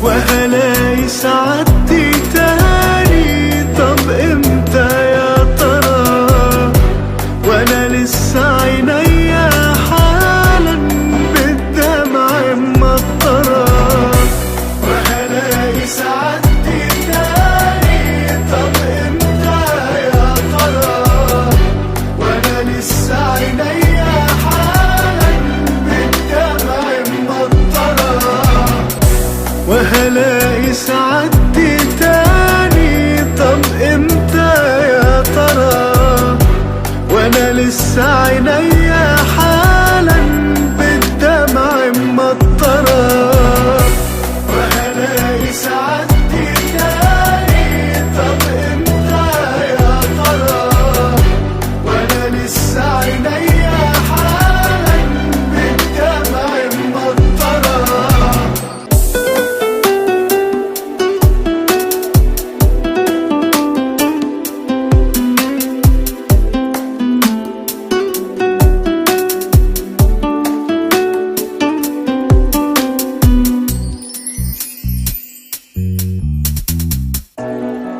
وهلاقي سعادتي تاني. طب امتى يا ترى؟ وانا لسه عينيا حالا بالدمع مطرة. وهلاقي سعادتي تاني. طب امتى يا ترى؟ وانا لسه عينيا حالا بالدمع مطرة. وهلاقي سعادتي تاني. طب امتى يا ترى؟ وانا لسه عينيا حالا بالدمع مطرة. وهلاقي سعادتي تاني. طب امتى يا ترى؟ وانا لسه عينيا حالا بالدمع مطرة.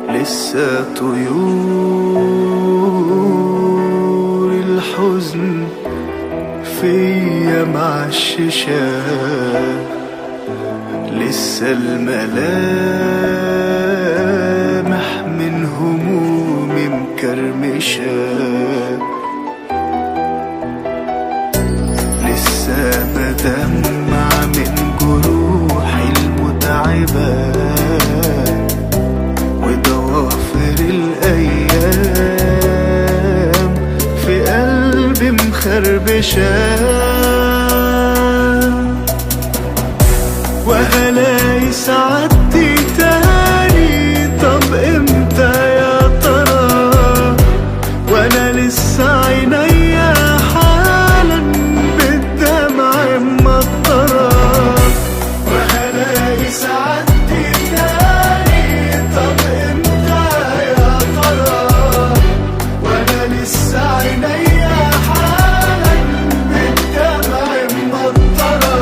لسه طيور الحزن فيا معششة. لسه الملامح من همومي مكرمشة. لسه بدمع من جروحي المتعبة وضوافر الأيام في قلبي مخربشة. وهلاقي سعادتي تاني. طب امتى يا ترى؟ وانا لسه عينيا حالا بالدمع مطرة. وهلاقي سعادتي تاني. طب امتى يا ترى؟ وانا لسه عينيا حالا بالدمع مطرة.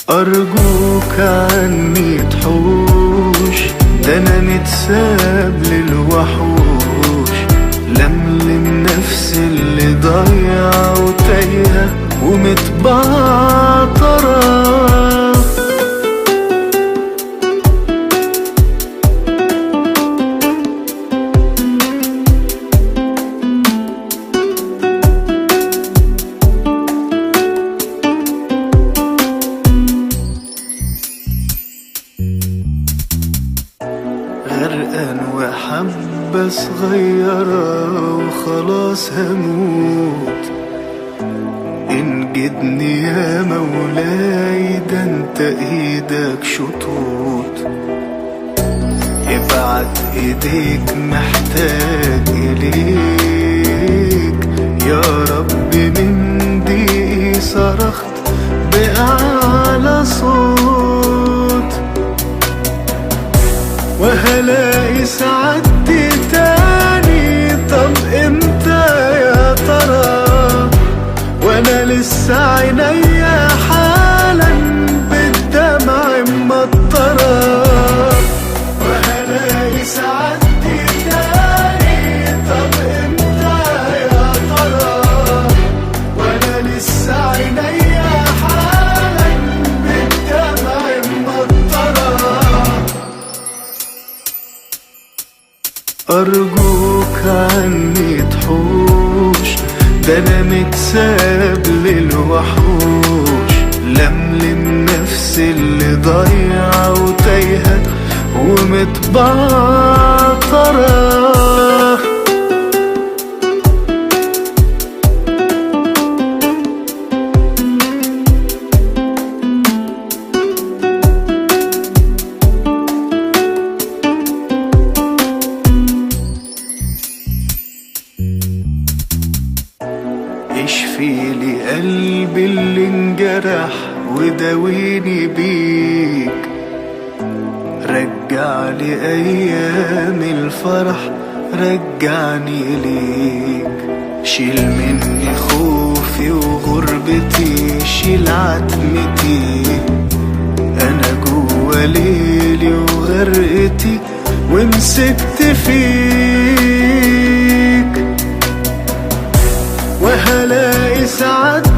أرجوك عني تحوش، ده أنا متساب للوحوش. لملم نفسي اللي ضايعة وتايهة ومتبعترة. غرقان وحبة صغيرة وخلاص هموت. انجدني يا مولاي، ده انت ايدك شطوط. ابعت ايديك محتاج اليك يا رب. من دي صرخت بأعلى صوت. وهلاقي سعادتي تاني. طب امتى يا ترى؟ وانا لسه عينيا حالا بالدمع مطرة. وهلاقي سعادتي تاني. طب امتى يا ترى؟ وانا لسه عينيا حالا بالدمع مطرة. أرجوك عني تحوش، ده أنا متساب للوحوش. لملم نفسي اللي ضايعة وتايهة ومتبعترة. اشفيلي قلبي اللي انجرح وداويني بيك. رجعلي ايام الفرح، رجعني ليك. شيل مني خوفي وغربتي، شيل عتمتي ليلي وغرقتي ومسكت فيك، وهلاقي سعادتي